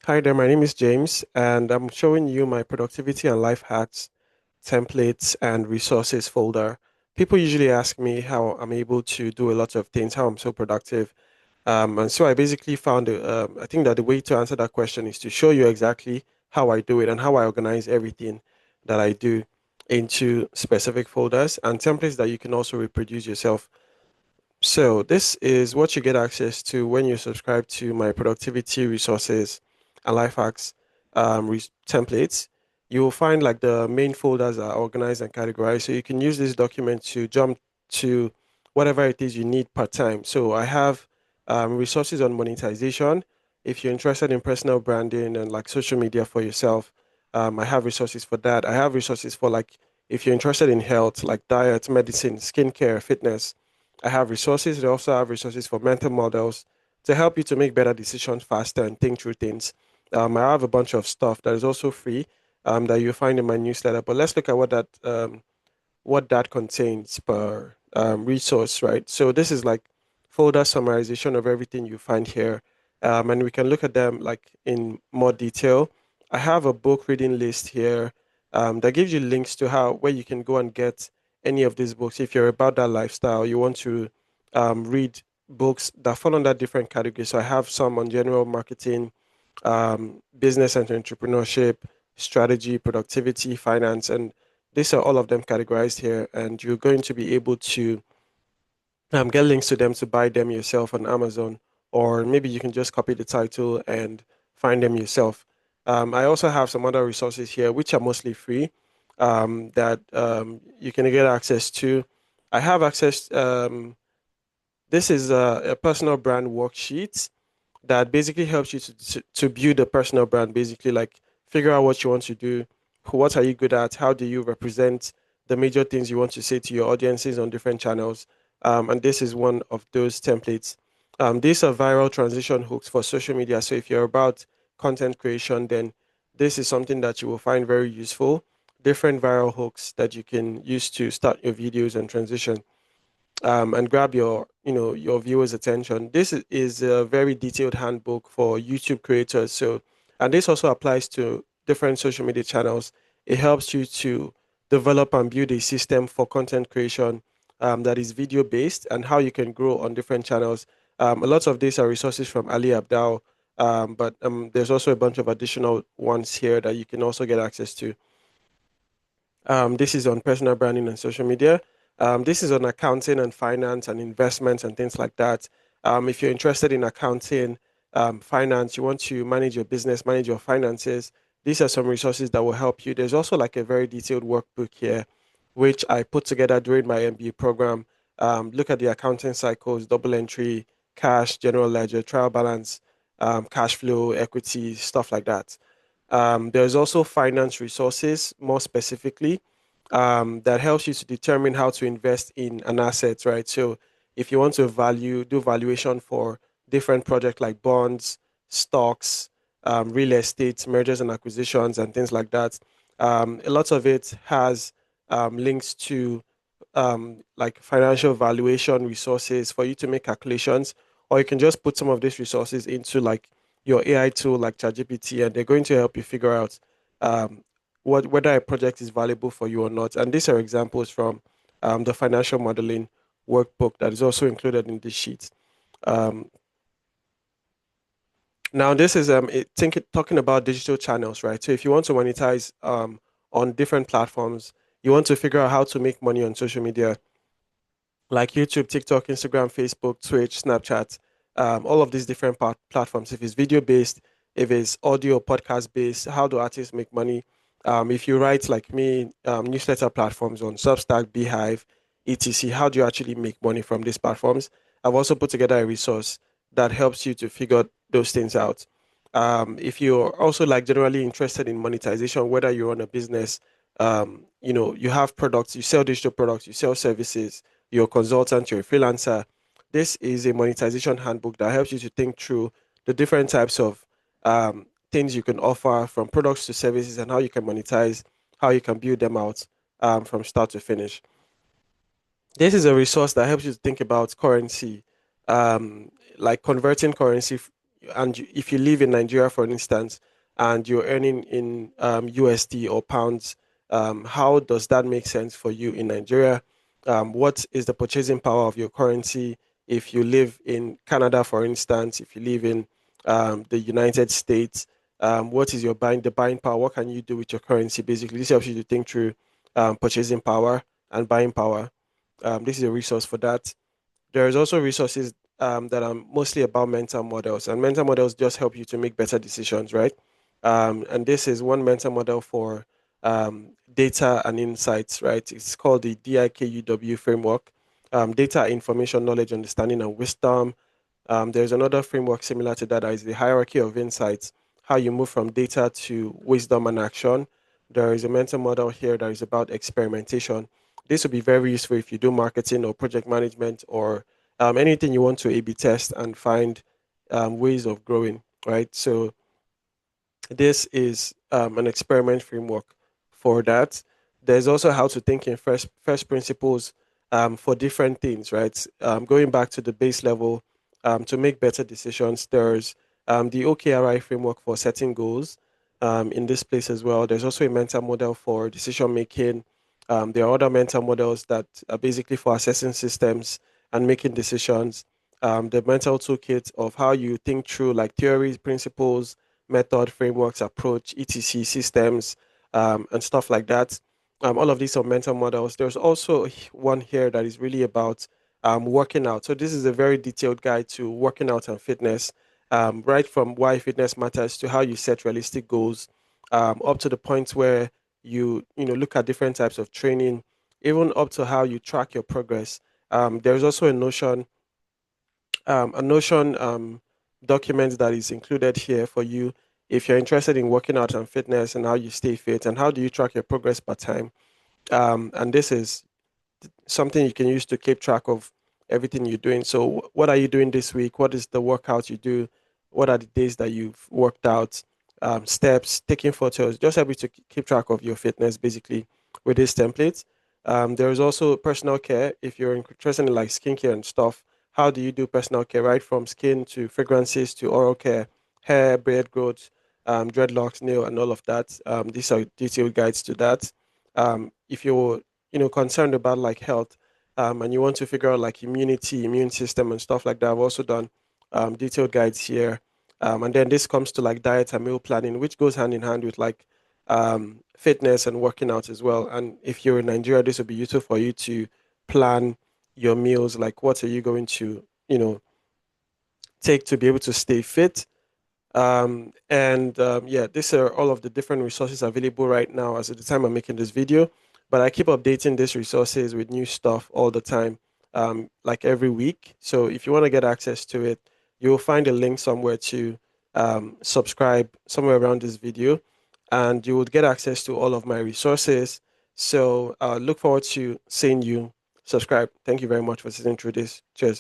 Hi there, my name is James, and I'm showing you my productivity and life hacks, templates, and resources folder. People usually ask me how I'm able to do a lot of things, how I'm so productive. And so I basically found, I think that the way to answer that question is to show you exactly how I do it and how I organize everything that I do into specific folders and templates that you can also reproduce yourself. So this is what you get access to when you subscribe to my productivity resources and life hacks templates. You will find like the main folders are organized and categorized. So you can use this document to jump to whatever it is you need per time. So I have resources on monetization. If you're interested in personal branding and like social media for yourself, I have resources for that. I have resources for like if you're interested in health, like diet, medicine, skincare, fitness. I have resources. I also have resources for mental models to help you to make better decisions faster and think through things. I have a bunch of stuff that is also free that you'll find in my newsletter. But let's look at what that contains per resource, right? So this is like folder summarization of everything you find here, and we can look at them like in more detail. I have a book reading list here that gives you links to how where you can go and get any of these books if you're about that lifestyle. You want to read books that fall under different categories. So I have some on general marketing, business and entrepreneurship, strategy, productivity, finance, and these are all of them categorized here, and you're going to be able to get links to them to buy them yourself on Amazon, or maybe you can just copy the title and find them yourself. I also have some other resources here, which are mostly free, that you can get access to. I have access. This is a personal brand worksheet that basically helps you to build a personal brand, basically like figure out what you want to do, what are you good at, how do you represent the major things you want to say to your audiences on different channels. And this is one of those templates. These are viral transition hooks for social media. So if you're about content creation, then this is something that you will find very useful. Different viral hooks that you can use to start your videos and transition and grab your viewers' attention. This is a very detailed handbook for YouTube creators. So, and this also applies to different social media channels. It helps you to develop and build a system for content creation that is video based and how you can grow on different channels. A lot of these are resources from Ali Abdal, but there's also a bunch of additional ones here that you can also get access to. This is on personal branding and social media. This is on accounting and finance and investments and things like that. If you're interested in accounting, finance, you want to manage your business, manage your finances, these are some resources that will help you. There's also like a very detailed workbook here, which I put together during my MBA program. Look at the accounting cycles, double entry, cash, general ledger, trial balance, cash flow, equity, stuff like that. There's also finance resources, more specifically, that helps you to determine how to invest in an asset, right? So if you want to do valuation for different projects like bonds, stocks, real estate, mergers and acquisitions, and things like that, a lot of it has links to like financial valuation resources for you to make calculations, or you can just put some of these resources into like your AI tool like ChatGPT, and they're going to help you figure out um, what whether a project is valuable for you or not. And these are examples from the financial modeling workbook that is also included in this sheet. Um, Now, this is talking about digital channels, right? So if you want to monetize on different platforms, you want to figure out how to make money on social media like YouTube, TikTok, Instagram, Facebook, Twitch, Snapchat, all of these different platforms. If it's video based, if it's audio podcast based, how do artists make money? If you write like me, newsletter platforms on Substack, Beehive, etc., how do you actually make money from these platforms? I've also put together a resource that helps you to figure those things out. If you're also like generally interested in monetization, whether you're on a business, you have products, you sell digital products, you sell services, you're a consultant, you're a freelancer. This is a monetization handbook that helps you to think through the different types of things you can offer from products to services and how you can monetize, how you can build them out from start to finish. This is a resource that helps you to think about currency, like converting currency, if you live in Nigeria, for instance, and you're earning in USD or pounds, how does that make sense for you in Nigeria? What is the purchasing power of your currency? If you live in Canada, for instance, if you live in the United States, what is your buying power? What can you do with your currency? Basically, this helps you to think through purchasing power and buying power. This is a resource for that. There's also resources that are mostly about mental models, and mental models just help you to make better decisions, right? And this is one mental model for data and insights, right? It's called the DIKUW framework. Data, information, knowledge, understanding, and wisdom. There's another framework similar to that is the hierarchy of insights, how you move from data to wisdom and action. There is a mental model here that is about experimentation. This would be very useful if you do marketing or project management or anything you want to A/B test and find ways of growing, right? So this is an experiment framework for that. There's also how to think in first principles for different things, right? Going back to the base level to make better decisions. There's the OKRI framework for setting goals in this place as well. There's also a mental model for decision making. There are other mental models that are basically for assessing systems and making decisions. The mental toolkit of how you think through like theories, principles, method, frameworks, approach, etc., systems, and stuff like that. All of these are mental models. There's also one here that is really about working out. So this is a very detailed guide to working out and fitness, right from why fitness matters to how you set realistic goals, up to the point where you look at different types of training, even up to how you track your progress. There's also a Notion document that is included here for you if you're interested in working out and fitness and how you stay fit and how do you track your progress per time. And this is something you can use to keep track of everything you're doing. So, what are you doing this week? What is the workout you do? What are the days that you've worked out? Steps, taking photos, just help you to keep track of your fitness basically with this template. There is also personal care. If you're interested in like skincare and stuff, how do you do personal care, right? From skin to fragrances to oral care, hair, beard growth, dreadlocks, nail, and all of that. These are detailed guides to that. If you're concerned about like health and you want to figure out like immunity, immune system and stuff like that, I've also done detailed guides here. And then this comes to like diet and meal planning, which goes hand in hand with like fitness and working out as well. And if you're in Nigeria, this would be useful for you to plan your meals, like what are you going to take to be able to stay fit. And yeah, these are all of the different resources available right now as at the time I'm making this video. But I keep updating these resources with new stuff all the time, like every week. So if you want to get access to it, you'll find a link somewhere to subscribe somewhere around this video, and you would get access to all of my resources. So look forward to seeing you subscribe. Thank you very much for sitting through this. Cheers.